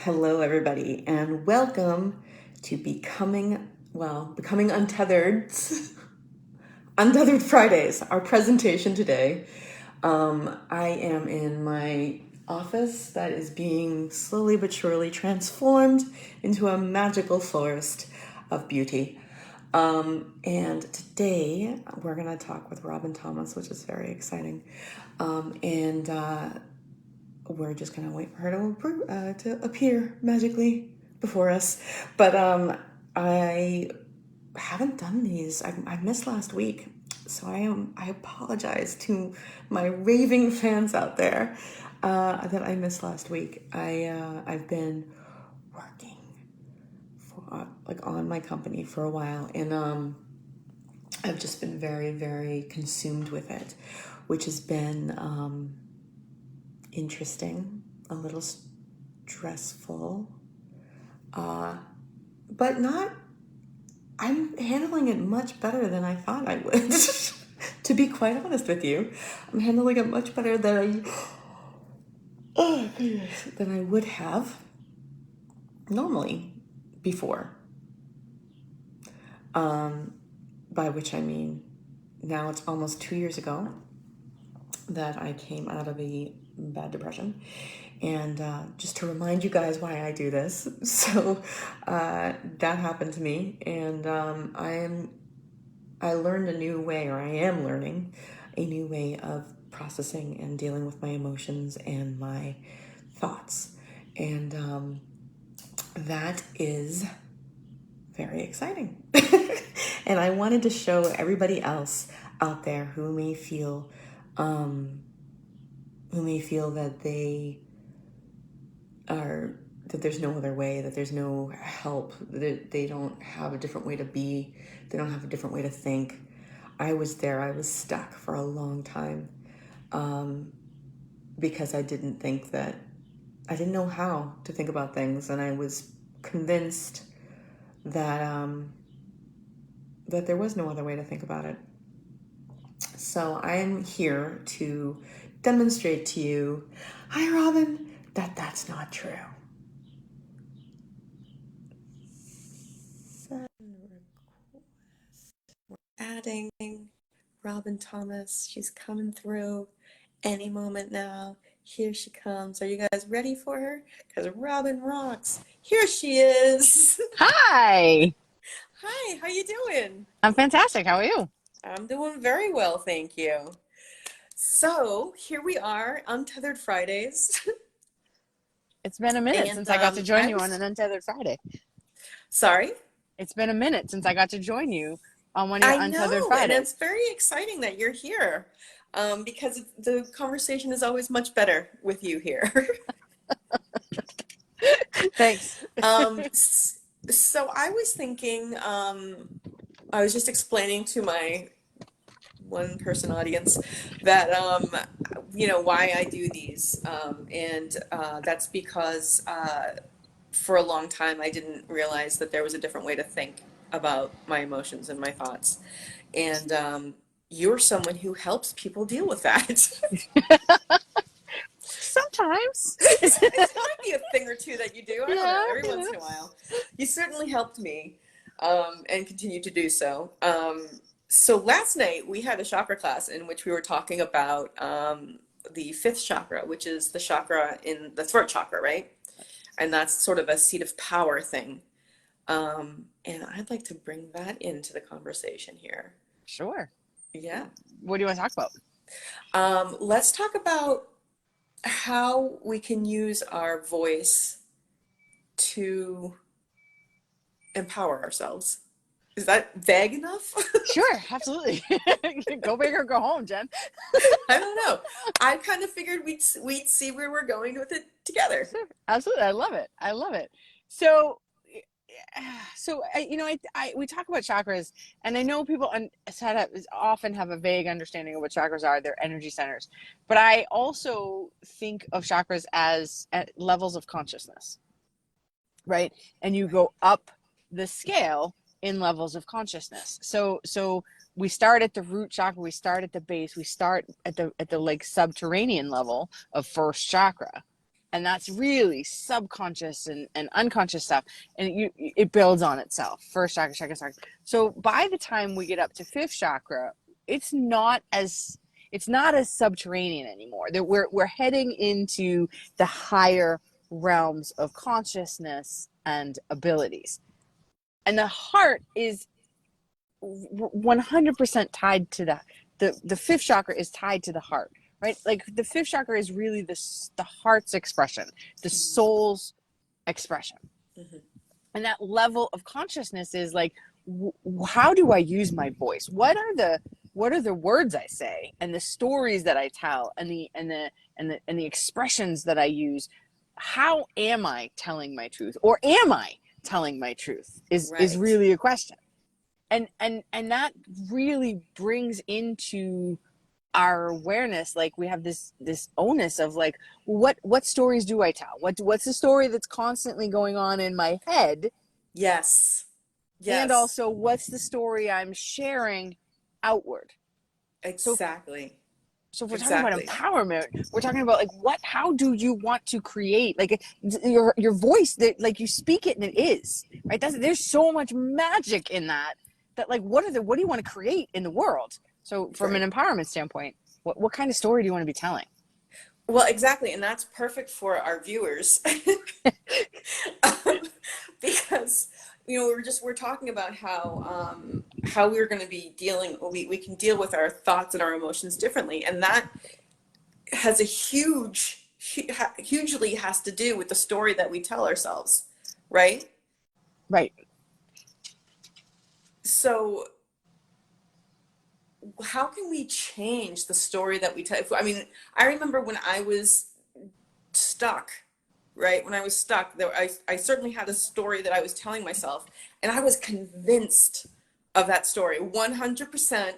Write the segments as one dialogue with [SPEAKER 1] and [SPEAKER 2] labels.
[SPEAKER 1] Hello, everybody, and welcome to becoming untethered. Untethered Fridays, our presentation today. I am in my office that is being slowly but surely transformed into a magical forest of beauty. And today we're going to talk with Robin Thomas, which is very exciting. And we're just going to wait for her to appear magically before us. But I haven't done these. I missed last week. So I apologize to my raving fans out there that I missed last week. I've been working on my company for a while, and I've just been very, very consumed with it, which has been interesting, a little stressful, but not. I'm handling it much better than I thought I would. To be quite honest with you, I'm handling it much better than I would have normally before. By which I mean, now it's almost 2 years ago that I came out of a bad depression. And just to remind you guys why I do this, so that happened to me, and I learned a new way, or I am learning a new way of processing and dealing with my emotions and my thoughts, and that is very exciting. And I wanted to show everybody else out there who may feel that that there's no other way, that there's no help, that they don't have a different way to be, they don't have a different way to think. I was there. I was stuck for a long time because I didn't know how to think about things, and I was convinced that that there was no other way to think about it. So I am here to demonstrate to you, hi Robin, that that's not true. Send request. We're adding Robin Thomas. She's coming through any moment now. Here she comes. Are you guys ready for her? Because Robin rocks. Here she is.
[SPEAKER 2] Hi,
[SPEAKER 1] Hi, how you doing?
[SPEAKER 2] I'm fantastic. How are you?
[SPEAKER 1] I'm doing very well, thank you. So here we are, Untethered Fridays.
[SPEAKER 2] It's been a minute
[SPEAKER 1] And
[SPEAKER 2] since I got to join
[SPEAKER 1] I
[SPEAKER 2] you on
[SPEAKER 1] was
[SPEAKER 2] an Untethered Friday.
[SPEAKER 1] sorry.
[SPEAKER 2] It's been a minute since I got to join you on one of your
[SPEAKER 1] I
[SPEAKER 2] Untethered
[SPEAKER 1] know, and
[SPEAKER 2] Fridays.
[SPEAKER 1] it's very exciting that you're here, because the conversation is always much better with you here.
[SPEAKER 2] Thanks.
[SPEAKER 1] So I was thinking, I was just explaining to my one person audience that, why I do these. And that's because for a long time I didn't realize that there was a different way to think about my emotions and my thoughts. And you're someone who helps people deal with that.
[SPEAKER 2] Sometimes.
[SPEAKER 1] It might be a thing or two that you do. I don't know.
[SPEAKER 2] Yeah,
[SPEAKER 1] Every
[SPEAKER 2] you
[SPEAKER 1] once
[SPEAKER 2] know.
[SPEAKER 1] in a while, you certainly helped me, and continue to do so. So last night we had a chakra class in which we were talking about the fifth chakra, which is the chakra in the throat chakra, right? And that's sort of a seat of power thing. And I'd like to bring that into the conversation here.
[SPEAKER 2] Sure.
[SPEAKER 1] Yeah.
[SPEAKER 2] What do you want to talk about?
[SPEAKER 1] Let's talk about how we can use our voice to empower ourselves. Is that vague enough?
[SPEAKER 2] Sure, absolutely. Go big or go home, Jen.
[SPEAKER 1] I don't know. I kind of figured we'd see where we're going with it together.
[SPEAKER 2] Sure, absolutely. I love it. I love it. So, we talk about chakras, and I know people often have a vague understanding of what chakras are. They're energy centers, but I also think of chakras as levels of consciousness, right? And you go up the scale in levels of consciousness. So we start at the root chakra, we start at the base, we start at the like subterranean level of first chakra, And that's really subconscious and unconscious stuff. And it builds on itself. First chakra, second chakra. So by the time we get up to fifth chakra, it's not as subterranean anymore. That we're heading into the higher realms of consciousness and abilities. And the heart is 100% tied to the fifth chakra is tied to the heart, right? Like the fifth chakra is really the heart's expression, the soul's expression.
[SPEAKER 1] Mm-hmm.
[SPEAKER 2] And that level of consciousness is like, how do I use my voice? What are the words I say, and the stories that I tell, and the expressions that I use? How am I telling my truth, or am I telling my truth? Is really a question. And that really brings into our awareness, like we have this onus of like, what stories do I tell? What's the story that's constantly going on in my head?
[SPEAKER 1] Yes.
[SPEAKER 2] And also, what's the story I'm sharing outward?
[SPEAKER 1] Exactly.
[SPEAKER 2] So if we're talking about empowerment, we're talking about like how do you want to create like your voice, that like you speak it and it is, right? There's so much magic in that like what do you want to create in the world? So from an empowerment standpoint, what kind of story do you want to be telling?
[SPEAKER 1] Well, exactly. And that's perfect for our viewers. Because, we're talking about how we're going to be we can deal with our thoughts and our emotions differently. And that has hugely has to do with the story that we tell ourselves. Right?
[SPEAKER 2] Right.
[SPEAKER 1] So how can we change the story that we tell? I mean, I remember when I was stuck, right? When I was stuck, I certainly had a story that I was telling myself, and I was convinced of that story 100%.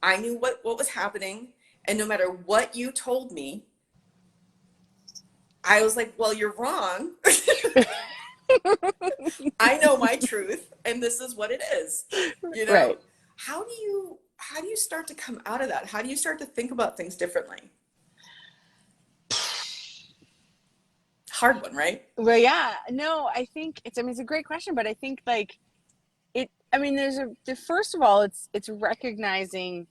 [SPEAKER 1] I knew what was happening, and no matter what you told me, I was like, well, you're wrong. I know my truth, and this is what it is.
[SPEAKER 2] Right.
[SPEAKER 1] How do you start to come out of that? How do you start to think about things differently? Hard one, right?
[SPEAKER 2] Well, yeah, no, I think it's a great question, but I think like first of all, it's recognizing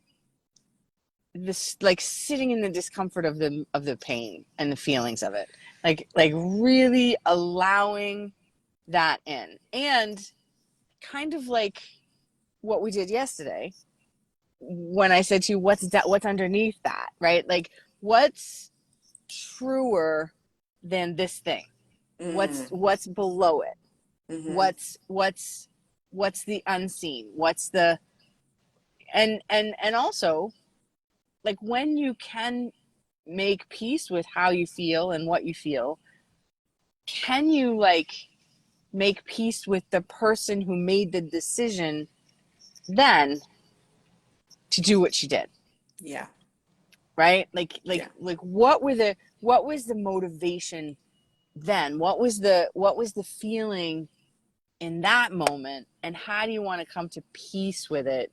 [SPEAKER 2] this, like sitting in the discomfort of the pain and the feelings of it, like really allowing that in, and kind of like what we did yesterday when I said to you, what's underneath that, right? Like what's truer than this thing? What's below it?
[SPEAKER 1] Mm-hmm.
[SPEAKER 2] What's the unseen? What's the and also, like when you can make peace with how you feel and what you feel, can you like make peace with the person who made the decision then to do what she did?
[SPEAKER 1] Yeah.
[SPEAKER 2] Right? Like what was the motivation then? What was the feeling in that moment, and how do you want to come to peace with it,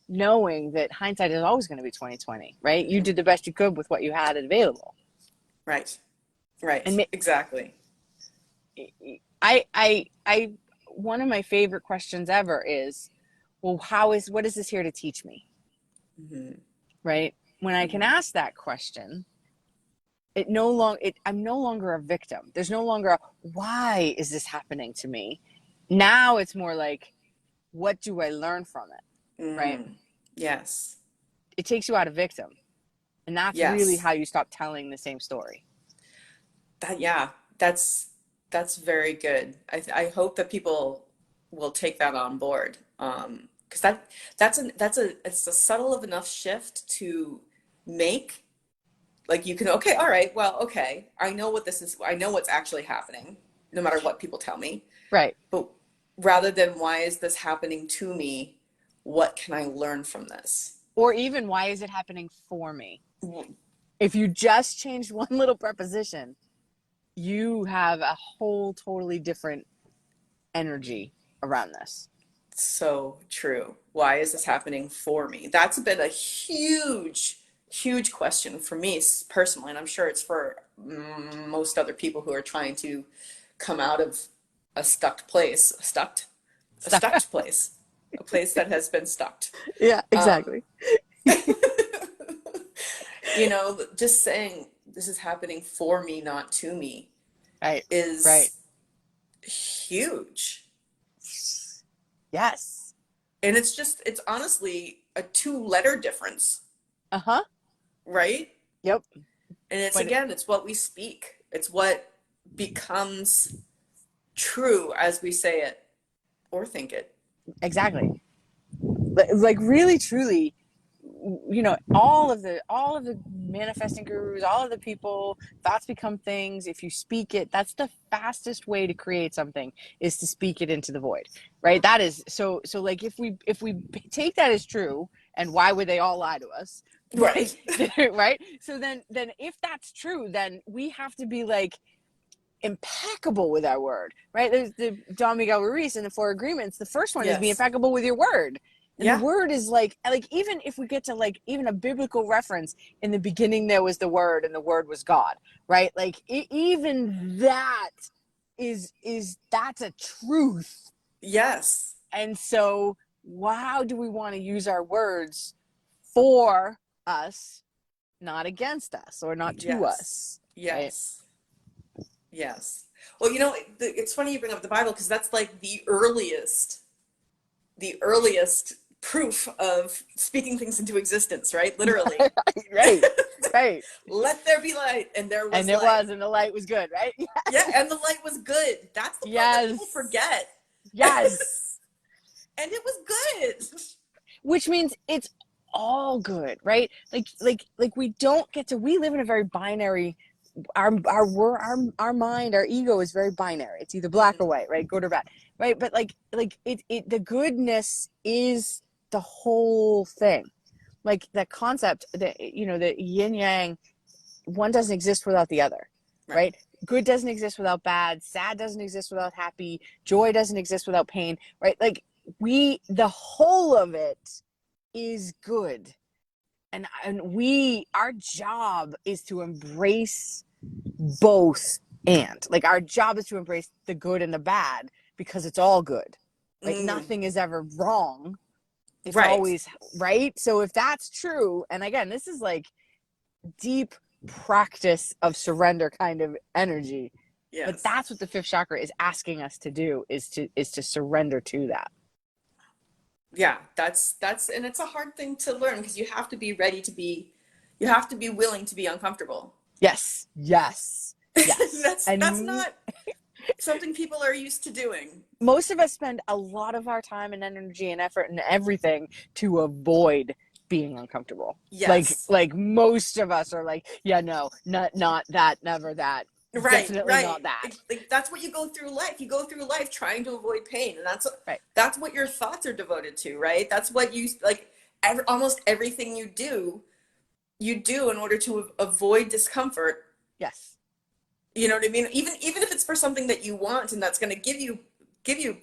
[SPEAKER 2] knowing that hindsight is always going to be 2020, right? You did the best you could with what you had available.
[SPEAKER 1] Right.
[SPEAKER 2] And
[SPEAKER 1] Exactly.
[SPEAKER 2] I one of my favorite questions ever is, well, what is this here to teach me?
[SPEAKER 1] Mm-hmm.
[SPEAKER 2] Right? When I can ask that question, I'm no longer a victim. There's no longer why is this happening to me? Now it's more like, what do I learn from it? Right?
[SPEAKER 1] Yes.
[SPEAKER 2] It takes you out of victim. And that's really how you stop telling the same story.
[SPEAKER 1] That's very good. I hope that people will take that on board. Because it's a subtle enough shift to make. Like you can, okay, all right, well, okay, I know what this is. I know what's actually happening, no matter what people tell me.
[SPEAKER 2] Right.
[SPEAKER 1] But rather than why is this happening to me, what can I learn from this?
[SPEAKER 2] Or even, why is it happening for me? If you just change one little preposition, you have a whole totally different energy around this.
[SPEAKER 1] So true. Why is this happening for me? That's been a huge huge question for me personally, and I'm sure it's for most other people who are trying to come out of a stuck place, a
[SPEAKER 2] Stuff.
[SPEAKER 1] stuck place, a place that has been stuck.
[SPEAKER 2] Yeah,
[SPEAKER 1] Um,
[SPEAKER 2] exactly.
[SPEAKER 1] just saying this is happening for me, not to me,
[SPEAKER 2] Right. Right.
[SPEAKER 1] is huge.
[SPEAKER 2] Yes.
[SPEAKER 1] And it's honestly a two-letter difference,
[SPEAKER 2] Uh-huh.
[SPEAKER 1] right?
[SPEAKER 2] Yep.
[SPEAKER 1] And it's,
[SPEAKER 2] But it,
[SPEAKER 1] again, it's what we speak. It's what becomes true as we say it or think it.
[SPEAKER 2] exactly. Like really truly, all of the manifesting gurus, all of the people, thoughts become things. If you speak it, that's the fastest way to create something, is to speak it into the void, right? That is so like, if we take that as true, and why would they all lie to us?
[SPEAKER 1] Right.
[SPEAKER 2] Right? So then if that's true, then we have to be like impeccable with our word, right? There's the Don Miguel Ruiz in the Four Agreements. The first one is be
[SPEAKER 1] Yes.
[SPEAKER 2] impeccable with your word. And the
[SPEAKER 1] Yeah.
[SPEAKER 2] word is like even if we get to like even a biblical reference, in the beginning there was the word and the word was God, right? Like even that that's a truth.
[SPEAKER 1] Yes.
[SPEAKER 2] And so how do we want to use our words for us, not against us or not to
[SPEAKER 1] Yes.
[SPEAKER 2] us, right?
[SPEAKER 1] Yes. Yes. Well, it's funny you bring up the Bible, because that's like the earliest proof of speaking things into existence, right? Literally.
[SPEAKER 2] Right, right.
[SPEAKER 1] Let there be light, and there
[SPEAKER 2] And
[SPEAKER 1] was
[SPEAKER 2] it
[SPEAKER 1] light.
[SPEAKER 2] was, and the light was good, right?
[SPEAKER 1] Yeah, and the light was good. That's the part that people
[SPEAKER 2] Yes,
[SPEAKER 1] forget.
[SPEAKER 2] yes.
[SPEAKER 1] And it was good.
[SPEAKER 2] Which means it's all good, right? Like we live in a very binary. Our mind, our ego is very binary. It's either black or
[SPEAKER 1] Mhm.
[SPEAKER 2] white, right? Good or bad, right? But like it the goodness is the whole thing. Like that concept that the yin yang, one doesn't exist without the other,
[SPEAKER 1] Right.
[SPEAKER 2] right? Good doesn't exist without bad, sad doesn't exist without happy, joy doesn't exist without pain, right? Like the whole of it is good. And our job is to embrace both. And like our job is to embrace the good and the bad, because it's all good, right?
[SPEAKER 1] Mm,
[SPEAKER 2] Nothing is ever wrong. It's
[SPEAKER 1] right.
[SPEAKER 2] always right. So if that's true, and again, this is like deep practice of surrender kind of energy, but
[SPEAKER 1] Yes.
[SPEAKER 2] that's what the fifth chakra is asking us to do, is to surrender to that.
[SPEAKER 1] Yeah, that's and it's a hard thing to learn, because you have to be willing to be uncomfortable.
[SPEAKER 2] Yes, yes, yes.
[SPEAKER 1] That's
[SPEAKER 2] And
[SPEAKER 1] not something people are used to doing.
[SPEAKER 2] most of us spend a lot of our time and energy and effort and everything to avoid being uncomfortable. like
[SPEAKER 1] Yes.
[SPEAKER 2] like most of us are like, yeah, no, not that, never that,
[SPEAKER 1] Right,
[SPEAKER 2] definitely
[SPEAKER 1] right.
[SPEAKER 2] not that.
[SPEAKER 1] Like, that's what you go through life. You go through life trying to avoid pain, and
[SPEAKER 2] Right.
[SPEAKER 1] that's what your thoughts are devoted to, right? That's what you like. Almost everything you do in order to avoid discomfort.
[SPEAKER 2] Yes.
[SPEAKER 1] You know what I mean? Even if it's for something that you want and that's going to give you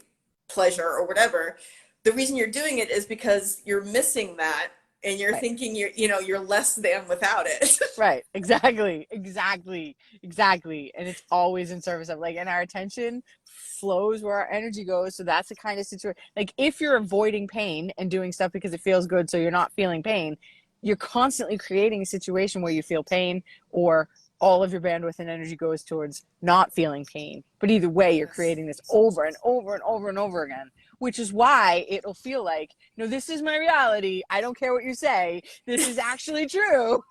[SPEAKER 1] pleasure or whatever, the reason you're doing it is because you're missing that, and you're
[SPEAKER 2] Right.
[SPEAKER 1] thinking you're less than without it.
[SPEAKER 2] Right. Exactly. Exactly. Exactly. And it's always in service of like, and our attention flows where our energy goes. So that's the kind of situation. Like if you're avoiding pain and doing stuff because it feels good, so you're not feeling pain, you're constantly creating a situation where you feel pain, or all of your bandwidth and energy goes towards not feeling pain. But either way, you're
[SPEAKER 1] Yes.
[SPEAKER 2] creating this over and over and over and over again, which is why it'll feel like, no, this is my reality. I don't care what you say. This is actually true.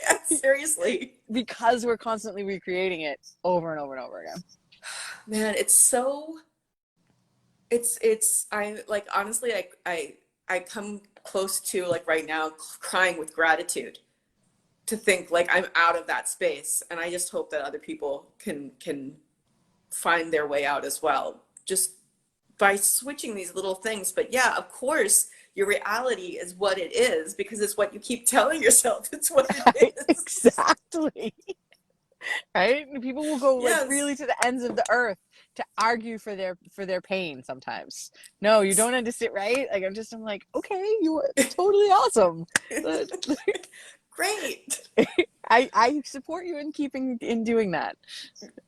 [SPEAKER 1] Yeah, seriously.
[SPEAKER 2] Because we're constantly recreating it over and over and over again.
[SPEAKER 1] Man, it's I like, honestly, I come close to, like, right now, crying with gratitude to think like I'm out of that space, and I just hope that other people can find their way out as well, just by switching these little things. But yeah, of course, your reality is what it is, because it's what you keep telling yourself it's what
[SPEAKER 2] Right?
[SPEAKER 1] it is.
[SPEAKER 2] Exactly. Right? People will go like
[SPEAKER 1] Yes.
[SPEAKER 2] really to the ends of the earth to argue for their pain sometimes. No, you don't understand, right? Like I'm like, okay, you were totally awesome. But
[SPEAKER 1] Great.
[SPEAKER 2] I support you in doing that.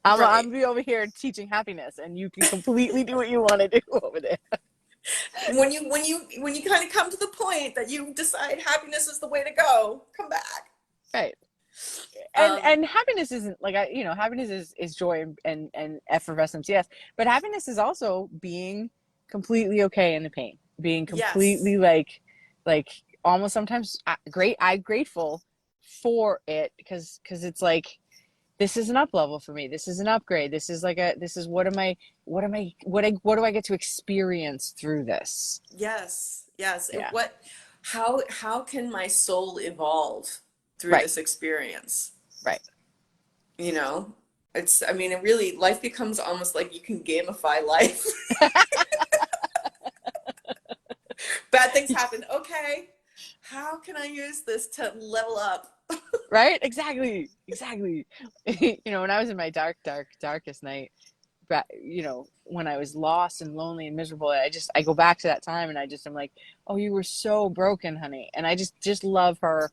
[SPEAKER 2] I'm
[SPEAKER 1] Right.
[SPEAKER 2] be over here teaching happiness, and you can completely do what you want to do over there.
[SPEAKER 1] When you kind of come to the point that you decide happiness is the way to go, come back.
[SPEAKER 2] Right. And
[SPEAKER 1] Um,
[SPEAKER 2] happiness isn't like happiness is joy and effervescence, yes, but happiness is also being completely okay in the pain, being
[SPEAKER 1] yes.
[SPEAKER 2] completely like almost sometimes I'm grateful for it because it's like this is an up level for me, this is an upgrade, this is what do I get to experience through this.
[SPEAKER 1] Yes. Yes. And
[SPEAKER 2] Yeah.
[SPEAKER 1] how can my soul evolve through
[SPEAKER 2] Right.
[SPEAKER 1] this experience?
[SPEAKER 2] Right.
[SPEAKER 1] You know, I mean, it really, life becomes almost like you can gamify life. Bad things happen. Okay, how can I use this to level up?
[SPEAKER 2] Right, exactly. When I was in my darkest night, but when I was lost and lonely and miserable, I go back to that time, and I'm like, oh, you were so broken, honey, and I just love her.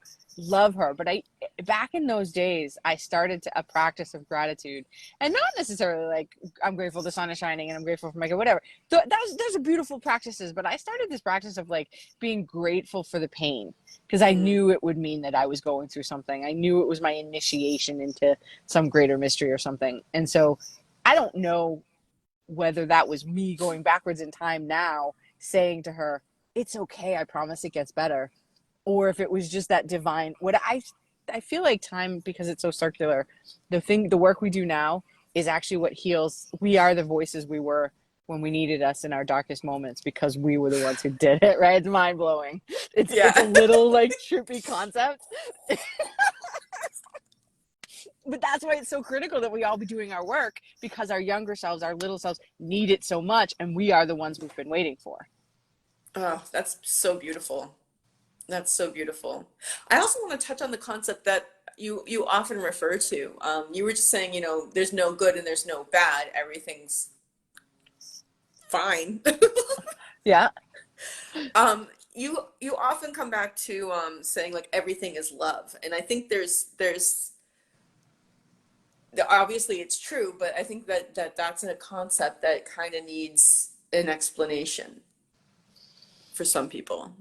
[SPEAKER 2] But I back in those days, I started a practice of gratitude, and not necessarily like I'm grateful the sun is shining and I'm grateful for my kid, whatever. Those are beautiful practices, but I started this practice of like being grateful for the pain, because I
[SPEAKER 1] Mm,
[SPEAKER 2] knew it would mean that I was going through something. I knew it was my initiation into some greater mystery or something, and so I don't know whether that was me going backwards in time now saying to her, it's okay, I promise it gets better, or if it was just that divine what I feel like time, because it's so circular, the work we do now is actually what heals. We are the voices we were when we needed us in our darkest moments, because we were the ones who did it, right? It's mind-blowing. It's a
[SPEAKER 1] yeah.
[SPEAKER 2] little like trippy concept, but that's why it's so critical that we all be doing our work, because our younger selves, our little selves, need it so much, and we are the ones we've been waiting for.
[SPEAKER 1] Oh, that's so beautiful. That's so beautiful. I also want to touch on the concept that you often refer to. You were just saying, there's no good and there's no bad. Everything's fine.
[SPEAKER 2] Yeah.
[SPEAKER 1] You often come back to saying like everything is love, and I think there's obviously it's true, but I think that's a concept that kind of needs an explanation for some people.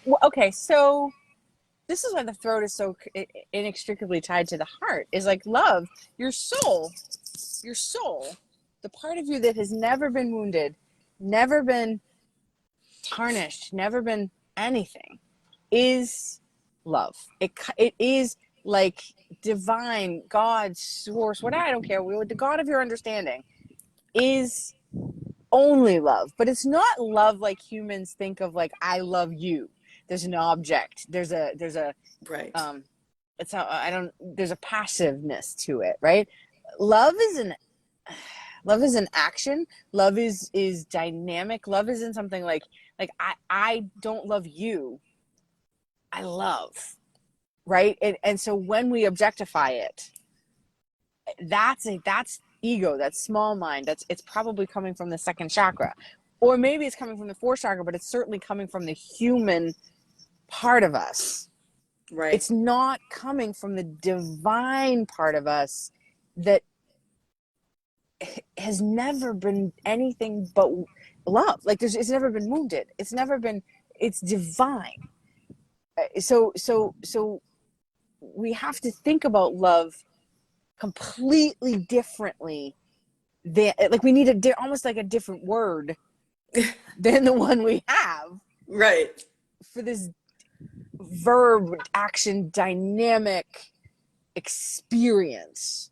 [SPEAKER 2] Well, okay, so this is why the throat is so inextricably tied to the heart, is like love, your soul, the part of you that has never been wounded, never been tarnished, never been anything, is love. It is like divine, God, source, what, I don't care, the God of your understanding is only love. But it's not love like humans think of, like I love you. There's an object. There's a
[SPEAKER 1] Right.
[SPEAKER 2] um it's how I don't there's a passiveness to it, right? Love is an love is an action. Love is dynamic. Love isn't something like I don't love you. I love, right? And so when we objectify it, that's ego, that's small mind, it's probably coming from the second chakra, or maybe it's coming from the fourth chakra, but it's certainly coming from the human part of us.
[SPEAKER 1] Right.
[SPEAKER 2] It's not coming from the divine part of us that has never been anything but love. Like it's never been wounded, it's divine. So we have to think about love completely differently. Like we need almost like a different word than the one we have
[SPEAKER 1] Right.
[SPEAKER 2] for this verb action dynamic experience.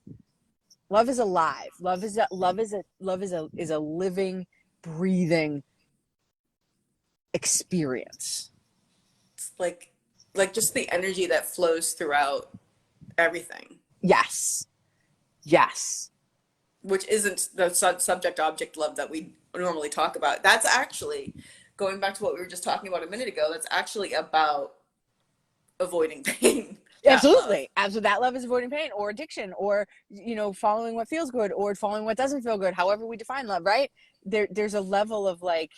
[SPEAKER 2] Love is alive. Love is a living, breathing experience.
[SPEAKER 1] It's like just the energy that flows throughout everything,
[SPEAKER 2] Yes. Yes.
[SPEAKER 1] which isn't the subject object love that we normally talk about. That's actually going back to what we were just talking about a minute ago. That's actually about avoiding pain. That love.
[SPEAKER 2] Absolutely. Absolutely. That love is avoiding pain or addiction, or following what feels good or following what doesn't feel good. However we define love, right? There's a level of like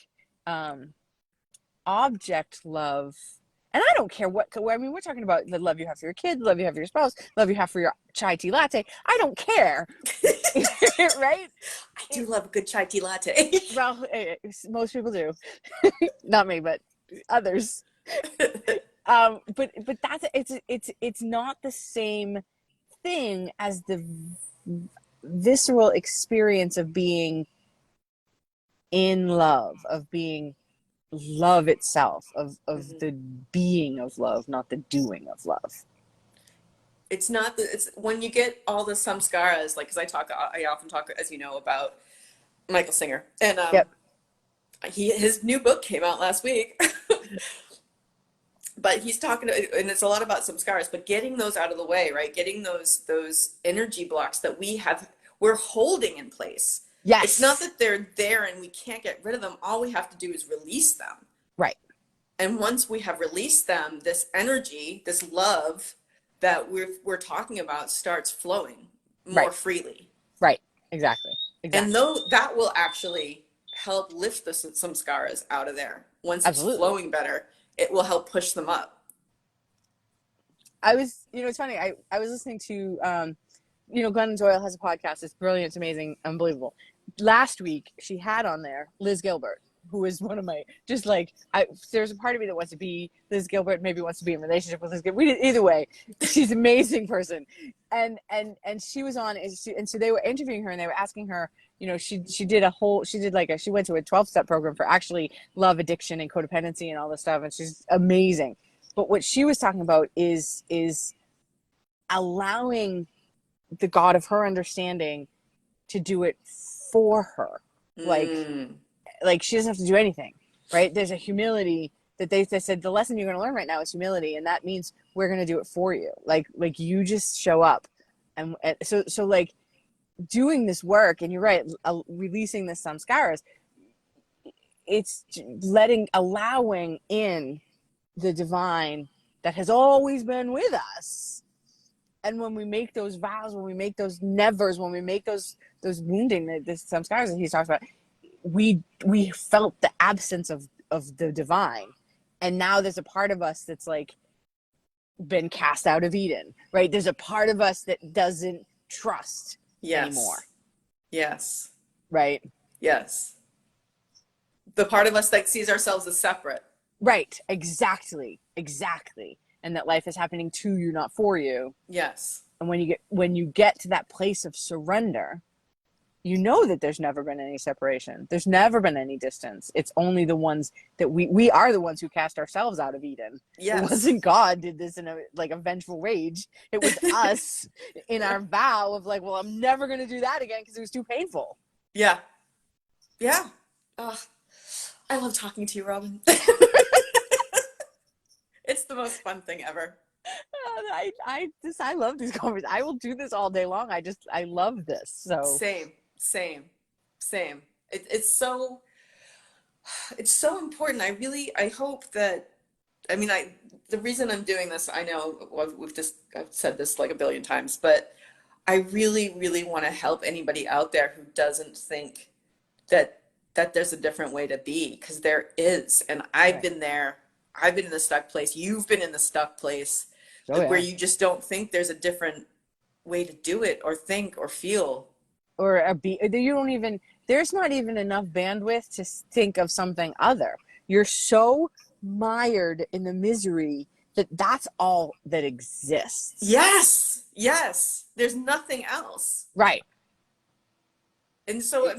[SPEAKER 2] object love And I don't care I mean, we're talking about the love you have for your kid, the love you have for your spouse, love you have for your chai tea latte. I don't care. Right?
[SPEAKER 1] I do love a good chai tea latte.
[SPEAKER 2] Well, most people do. Not me, but others. But that's it's not the same thing as the visceral experience of being in love, of being love itself, of the being of love, not the doing of love.
[SPEAKER 1] It's not it's when you get all the samskaras, like, because I often talk, as you know, about Michael Singer, and
[SPEAKER 2] Yep.
[SPEAKER 1] his new book came out last week. But he's talking, and it's a lot about samskaras, but getting those out of the way, right? Getting those energy blocks that we're holding in place.
[SPEAKER 2] Yes.
[SPEAKER 1] It's not that they're there and we can't get rid of them. All we have to do is release them.
[SPEAKER 2] Right.
[SPEAKER 1] And once we have released them, this energy, this love that we're talking about starts flowing more freely.
[SPEAKER 2] Right. Exactly.
[SPEAKER 1] And that will actually help lift the samskaras out of there. Once it's flowing better, it will help push them up.
[SPEAKER 2] It's funny. I was listening to, Glennon Doyle has a podcast. It's brilliant. It's amazing. Unbelievable. Last week, she had on there Liz Gilbert, who is one of my, there's a part of me that wants to be Liz Gilbert, maybe wants to be in a relationship with Liz Gilbert. Either way, she's an amazing person. And she was on, and so they were interviewing her and they were asking her, she went to a 12-step program for actually love addiction and codependency and all this stuff. And she's amazing. But what she was talking about is allowing the God of her understanding to do it for her. Like she doesn't have to do anything, right? There's a humility that they said, the lesson you're going to learn right now is humility. And that means we're going to do it for you. Like you just show up. And so like doing this work, and you're right, releasing the samskaras, it's allowing in the divine that has always been with us. And when we make those vows, when we make those nevers, when we make those wounding, the samskaras that he talks about, we felt the absence of the divine. And now there's a part of us that's like been cast out of Eden, right? There's a part of us that doesn't trust anymore.
[SPEAKER 1] Yes.
[SPEAKER 2] Right?
[SPEAKER 1] Yes. The part of us that sees ourselves as separate.
[SPEAKER 2] Right. Exactly. And that life is happening to you, not for you.
[SPEAKER 1] Yes.
[SPEAKER 2] And when you get to that place of surrender, you know that there's never been any separation. There's never been any distance. It's only the ones that we are the ones who cast ourselves out of Eden. Yes. It wasn't God did this in a vengeful rage. It was us in our vow of like, well, I'm never going to do that again because it was too painful.
[SPEAKER 1] Yeah. Yeah. I love talking to you, Robin. It's the most fun thing ever.
[SPEAKER 2] I love these conversations. I will do this all day long. I love this. So
[SPEAKER 1] same. It's so important. I hope that, the reason I'm doing this, I know I've said this like a billion times, but I really, really want to help anybody out there who doesn't think that there's a different way to be, because there is. And I've been there. I've been in the stuck place. You've been in the stuck place where you just don't think there's a different way to do it or think or feel.
[SPEAKER 2] Or there's not even enough bandwidth to think of something other. You're so mired in the misery that's all that exists.
[SPEAKER 1] Yes. There's nothing else.
[SPEAKER 2] Right.
[SPEAKER 1] And so,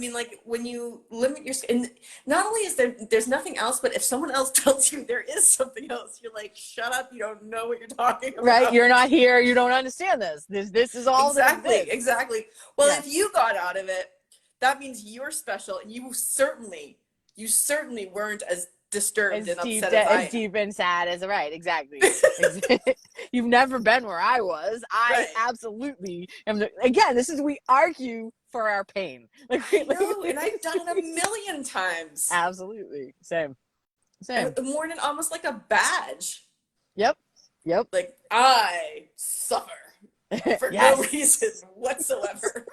[SPEAKER 1] when you limit your, and not only is there's nothing else, but if someone else tells you there is something else, you're like, shut up, you don't know what you're talking about.
[SPEAKER 2] Right, you're not here, you don't understand this. This is all
[SPEAKER 1] Exactly. Well, if you got out of it, that means you're special, and you certainly weren't as disturbed and upset as
[SPEAKER 2] deep and sad as exactly. You've never been where I was. I absolutely am. Again, we argue for our pain.
[SPEAKER 1] I know, and I've done it a million times.
[SPEAKER 2] Absolutely, same.
[SPEAKER 1] More than almost like a badge.
[SPEAKER 2] Yep.
[SPEAKER 1] Like, I suffer for no reason whatsoever.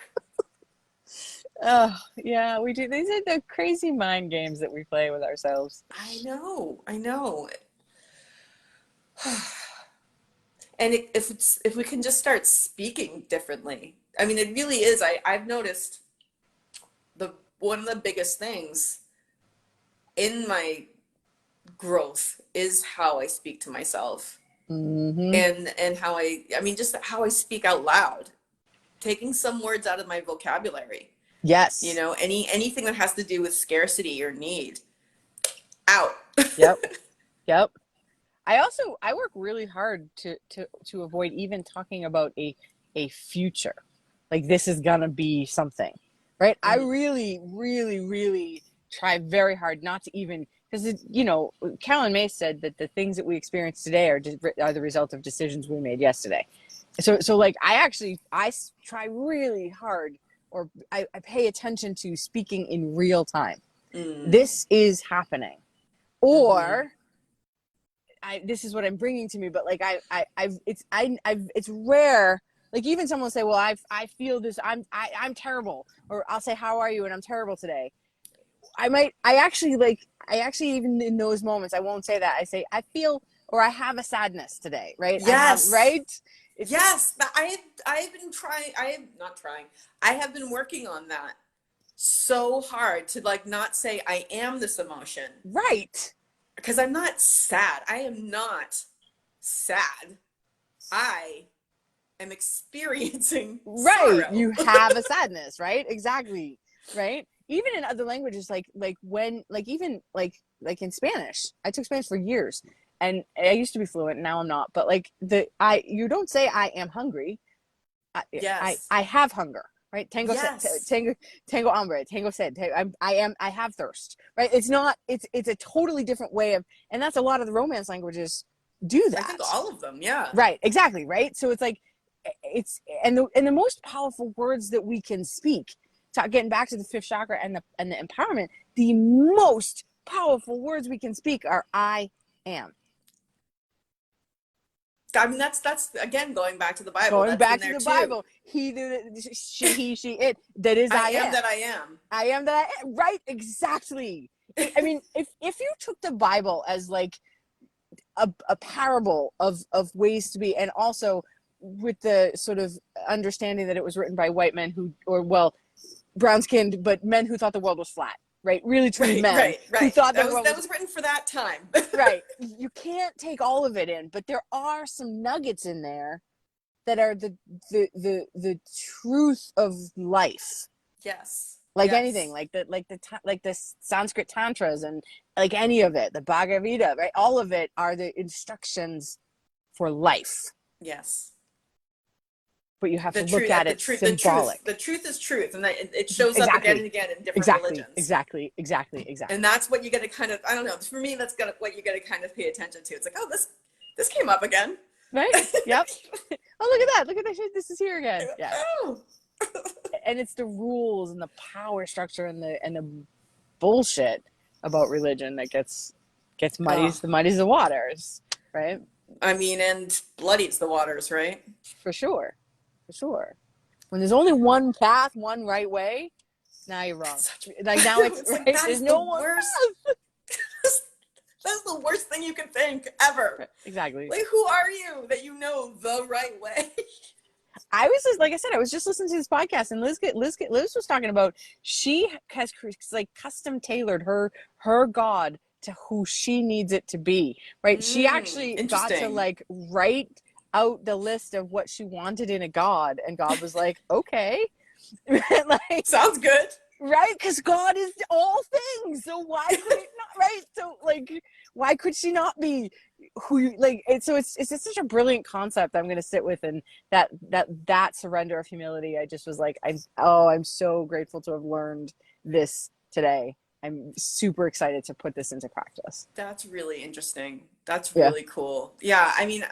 [SPEAKER 2] Oh, yeah, we do. These are the crazy mind games that we play with ourselves.
[SPEAKER 1] I know. And if we can just start speaking differently. I mean, it really is. I've noticed one of the biggest things in my growth is how I speak to myself,
[SPEAKER 2] Mm-hmm.
[SPEAKER 1] and how I mean, just how I speak out loud, taking some words out of my vocabulary. You
[SPEAKER 2] Yes.
[SPEAKER 1] know, anything that has to do with scarcity or need, out.
[SPEAKER 2] Yep. Yep. I work really hard to avoid even talking about a future. Like this is gonna be something. Right? I
[SPEAKER 1] Mm,
[SPEAKER 2] really, really, really try very hard not to even because you know, Callan May said that the things that we experience today are the result of decisions we made yesterday. So like I try really hard or I pay attention to speaking in real time.
[SPEAKER 1] mm,
[SPEAKER 2] This is happening.
[SPEAKER 1] mm-hmm.
[SPEAKER 2] Or this is what I'm bringing to me, but like it's rare. Like even someone will say, well, I feel this, I'm terrible. Or I'll say, how are you? And I'm terrible today. I actually, even in those moments, I won't say that. I say, I feel, or I have a sadness today, right? I have,
[SPEAKER 1] Yes.
[SPEAKER 2] right? It's
[SPEAKER 1] Yes. I've been trying, I am not trying. I have been working on that so hard to like not say I am this emotion,
[SPEAKER 2] right.
[SPEAKER 1] because I'm not sad. I am not sad. I am experiencing
[SPEAKER 2] Right.
[SPEAKER 1] sorrow.
[SPEAKER 2] You have a sadness, right? Exactly. Right. Even in other languages, like when, like even like in Spanish, I took Spanish for years, and I used to be fluent. Now I'm not. But like you don't say I am hungry.
[SPEAKER 1] Yes.
[SPEAKER 2] I have hunger. Right. Tango said,
[SPEAKER 1] Yes.
[SPEAKER 2] tango hambre, tango said, I have thirst. Right. It's not. It's a totally different way of, and that's a lot of the Romance languages do
[SPEAKER 1] I think
[SPEAKER 2] that.
[SPEAKER 1] all of them. Yeah.
[SPEAKER 2] Right, exactly, right? So it's like it's and the most powerful words that we can speak, getting back to the fifth chakra and the empowerment, the most powerful words we can speak are I am.
[SPEAKER 1] I mean, that's again going back to the Bible.
[SPEAKER 2] Going
[SPEAKER 1] That's in
[SPEAKER 2] back to
[SPEAKER 1] there
[SPEAKER 2] the
[SPEAKER 1] too.
[SPEAKER 2] Bible, she, she, it. That is
[SPEAKER 1] I
[SPEAKER 2] I
[SPEAKER 1] am
[SPEAKER 2] am.
[SPEAKER 1] that I am.
[SPEAKER 2] I am that I am. Right, exactly. I mean, if you took the Bible as like a parable of ways to be, and also with the sort of understanding that it was written by white men who, or well, brown skinned, but men who thought the world was flat, right? Really truly
[SPEAKER 1] Right,
[SPEAKER 2] men
[SPEAKER 1] right,
[SPEAKER 2] who
[SPEAKER 1] right.
[SPEAKER 2] thought the
[SPEAKER 1] That
[SPEAKER 2] world was
[SPEAKER 1] was written for that time.
[SPEAKER 2] right. You can't take all of it in, but there are some nuggets in there that are the truth of life.
[SPEAKER 1] Yes.
[SPEAKER 2] Like anything,
[SPEAKER 1] Yes.
[SPEAKER 2] like the Sanskrit tantras and like any of it, the Bhagavad Gita, right? All of it are the instructions for life,
[SPEAKER 1] Yes.
[SPEAKER 2] but you have to
[SPEAKER 1] The
[SPEAKER 2] look
[SPEAKER 1] truth,
[SPEAKER 2] at
[SPEAKER 1] the
[SPEAKER 2] it
[SPEAKER 1] truth, the truth,
[SPEAKER 2] symbolic.
[SPEAKER 1] the truth is truth, and that it shows up again and
[SPEAKER 2] Exactly,
[SPEAKER 1] again in different
[SPEAKER 2] exactly,
[SPEAKER 1] religions.
[SPEAKER 2] exactly, exactly,
[SPEAKER 1] And
[SPEAKER 2] exactly.
[SPEAKER 1] that's what you got to kind of, I don't know, for me, that's got what you got to kind of pay attention to. It's like, oh, this came up again.
[SPEAKER 2] Right? Yep. Oh, look at that! Look at that! This is here again. Yeah.
[SPEAKER 1] Oh,
[SPEAKER 2] And it's the rules and the power structure and the bullshit about religion that
[SPEAKER 1] oh,
[SPEAKER 2] muddies the waters, right?
[SPEAKER 1] I mean, and bloodies the waters, right?
[SPEAKER 2] For sure, for sure. When there's only one path, one right way, now you're wrong.
[SPEAKER 1] It's such,
[SPEAKER 2] Like
[SPEAKER 1] I
[SPEAKER 2] now
[SPEAKER 1] know,
[SPEAKER 2] it's
[SPEAKER 1] it's like
[SPEAKER 2] right.
[SPEAKER 1] that
[SPEAKER 2] There's
[SPEAKER 1] is the
[SPEAKER 2] no one
[SPEAKER 1] worst. That's the worst thing you can think ever.
[SPEAKER 2] path. Exactly.
[SPEAKER 1] Like, who are you that you know the right way?
[SPEAKER 2] I was just like I said, I was just listening to this podcast, and Liz was talking about she has like custom tailored her God to who she needs it to be. Right? She actually got to
[SPEAKER 1] Interesting.
[SPEAKER 2] like write out the list of what she wanted in a God, and God was like, okay, like
[SPEAKER 1] Sounds good.
[SPEAKER 2] right, because God is all things, so why could it not? Right? So like, why could she not be who you like it's just such a brilliant concept I'm going to sit with, and that surrender of humility. I just was like, I'm so grateful to have learned this today. I'm super excited to put this into practice.
[SPEAKER 1] That's really interesting. That's
[SPEAKER 2] Yeah,
[SPEAKER 1] really cool. Yeah, I mean,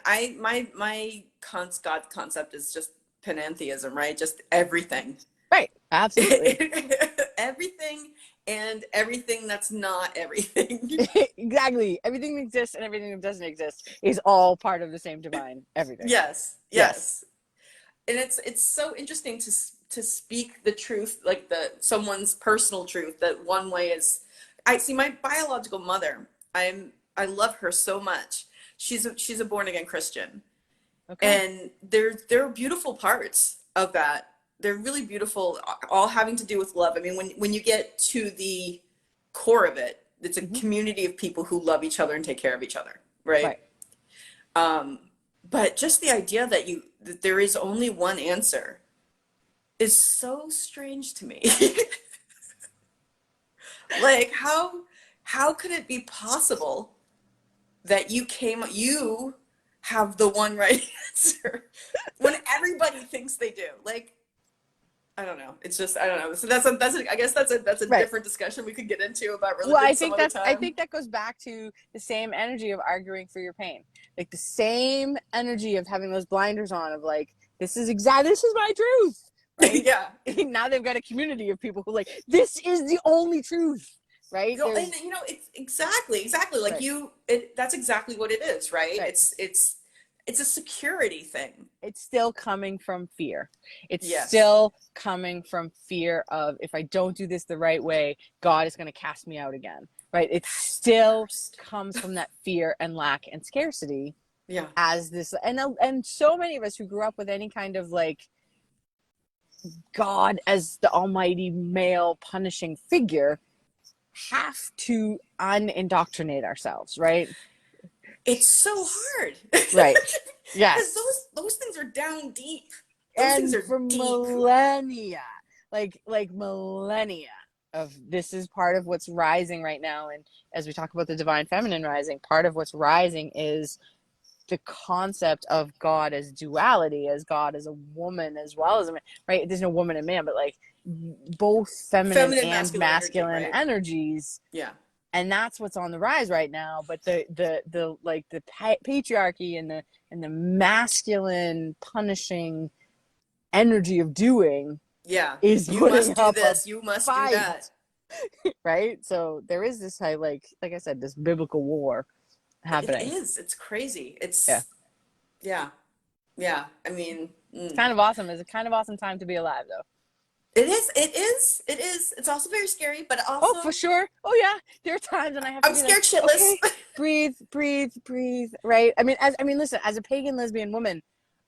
[SPEAKER 1] God concept is just panentheism, right? Just everything.
[SPEAKER 2] right, absolutely.
[SPEAKER 1] Everything and everything that's not everything.
[SPEAKER 2] Exactly, everything that exists and everything that doesn't exist is all part of the same divine everything.
[SPEAKER 1] Yes,
[SPEAKER 2] Yes.
[SPEAKER 1] yes. And it's so interesting to speak the truth, like the someone's personal truth. That one way is, I see my biological mother. I love her so much. she's a born again Christian.
[SPEAKER 2] Okay.
[SPEAKER 1] And there are beautiful parts of that. They're really beautiful, all having to do with love. I mean, when you get to the core of it, it's a
[SPEAKER 2] Hmm.
[SPEAKER 1] community of people who love each other and take care of each other, right?
[SPEAKER 2] Right.
[SPEAKER 1] Um, but just the idea that there is only one answer is so strange to me. Like how could it be possible that you have the one right answer when everybody thinks they do? Like, I don't know. It's just I don't know. So I guess that's a
[SPEAKER 2] Right.
[SPEAKER 1] different discussion we could get into about
[SPEAKER 2] Well,
[SPEAKER 1] religion some other
[SPEAKER 2] I
[SPEAKER 1] time.
[SPEAKER 2] think that goes back to the same energy of arguing for your pain. Like the same energy of having those blinders on of like, this is my truth, right?
[SPEAKER 1] Yeah.
[SPEAKER 2] Now they've got a community of people who like, this is the only truth, right?
[SPEAKER 1] And
[SPEAKER 2] There's
[SPEAKER 1] it's exactly like
[SPEAKER 2] right,
[SPEAKER 1] that's exactly what it is, right?
[SPEAKER 2] right.
[SPEAKER 1] It's a security thing.
[SPEAKER 2] It's still coming from fear. It's
[SPEAKER 1] Yes.
[SPEAKER 2] still coming from fear of if I don't do this the right way, God is going to cast me out again, right? It
[SPEAKER 1] That's the
[SPEAKER 2] still
[SPEAKER 1] worst.
[SPEAKER 2] comes from that fear and lack and scarcity
[SPEAKER 1] Yeah.
[SPEAKER 2] as this, and so many of us who grew up with any kind of like God as the almighty male punishing figure have to unindoctrinate ourselves, right?
[SPEAKER 1] It's so hard.
[SPEAKER 2] Right.
[SPEAKER 1] Because
[SPEAKER 2] Yes.
[SPEAKER 1] those things are down deep. Those things
[SPEAKER 2] And
[SPEAKER 1] are
[SPEAKER 2] for
[SPEAKER 1] deep.
[SPEAKER 2] millennia, like millennia of this is part of what's rising right now. And as we talk about the divine feminine rising, part of what's rising is the concept of God as duality, as God as a woman as well as a man, right? There's no woman and man, but like both feminine
[SPEAKER 1] Feminine,
[SPEAKER 2] and
[SPEAKER 1] masculine energy,
[SPEAKER 2] masculine
[SPEAKER 1] right?
[SPEAKER 2] energies.
[SPEAKER 1] Yeah.
[SPEAKER 2] And that's what's on the rise right now. But the like the patriarchy and the masculine punishing energy of doing
[SPEAKER 1] Yeah.
[SPEAKER 2] is
[SPEAKER 1] You
[SPEAKER 2] putting
[SPEAKER 1] must do
[SPEAKER 2] up a
[SPEAKER 1] this. You must do
[SPEAKER 2] fight,
[SPEAKER 1] that.
[SPEAKER 2] right? So there is this like I said, this biblical war
[SPEAKER 1] It
[SPEAKER 2] happening.
[SPEAKER 1] is. It's crazy.
[SPEAKER 2] Yeah.
[SPEAKER 1] Yeah. Yeah. I mean,
[SPEAKER 2] It's kind of awesome. It's a kind of awesome time to be alive though.
[SPEAKER 1] it is. It is. It is. It's also very scary, but
[SPEAKER 2] Oh, for
[SPEAKER 1] also,
[SPEAKER 2] sure. Oh yeah. There are times when I have to
[SPEAKER 1] I'm
[SPEAKER 2] be like,
[SPEAKER 1] scared shitless.
[SPEAKER 2] okay, breathe, breathe, breathe. Right. Listen, as a pagan lesbian woman,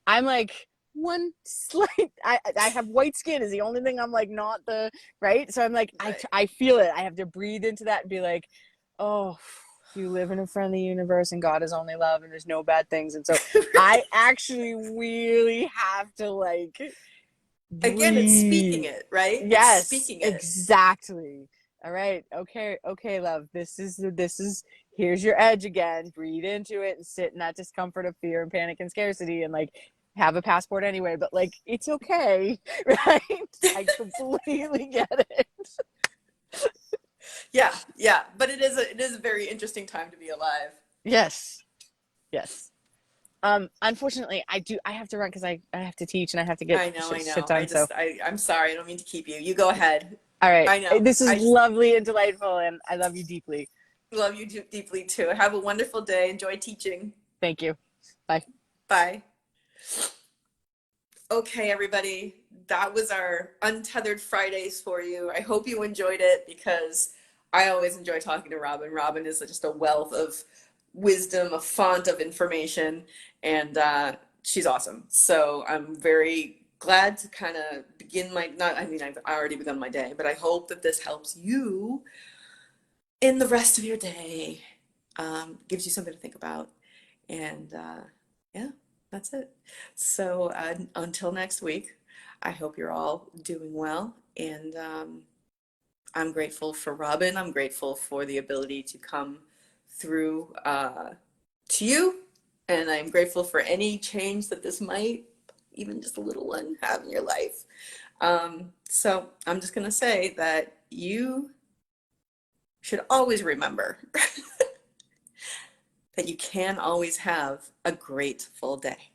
[SPEAKER 2] I'm like one slight I have white skin is the only thing I'm like not the right. So I'm like
[SPEAKER 1] Right.
[SPEAKER 2] I feel it. I have to breathe into that and be like, oh, you live in a friendly universe and God is only love and there's no bad things. And so I actually really have to like
[SPEAKER 1] Again, it's speaking
[SPEAKER 2] breathe.
[SPEAKER 1] it, right? It's
[SPEAKER 2] Yes,
[SPEAKER 1] speaking it.
[SPEAKER 2] exactly. All right. Okay. Okay, love. This is here's your edge again. Breathe into it and sit in that discomfort of fear and panic and scarcity and like have a passport anyway, but like it's okay. Right? I completely get it.
[SPEAKER 1] Yeah, yeah. But it is a very interesting time to be alive.
[SPEAKER 2] Yes. Yes. Unfortunately I have to run because I have to teach and I have to get
[SPEAKER 1] I know, I
[SPEAKER 2] shit
[SPEAKER 1] know.
[SPEAKER 2] done. So
[SPEAKER 1] I'm sorry. I don't mean to keep you. You go ahead.
[SPEAKER 2] all right.
[SPEAKER 1] I know.
[SPEAKER 2] This is lovely and delightful and I love you deeply.
[SPEAKER 1] Love you deeply too. Have a wonderful day. Enjoy teaching.
[SPEAKER 2] Thank you. Bye.
[SPEAKER 1] Bye. Okay, everybody. That was our Untethered Fridays for you. I hope you enjoyed it because I always enjoy talking to Robin. Robin is just a wealth of wisdom, a font of information, and she's awesome. So I'm very glad to kind of begin my, not, I mean, I've already begun my day, but I hope that this helps you in the rest of your day, gives you something to think about. And yeah, that's it. So until next week, I hope you're all doing well. And I'm grateful for Robin. I'm grateful for the ability to come through to you. And I'm grateful for any change that this might, even just a little one, have in your life. So I'm just going to say that you should always remember that you can always have a grateful day.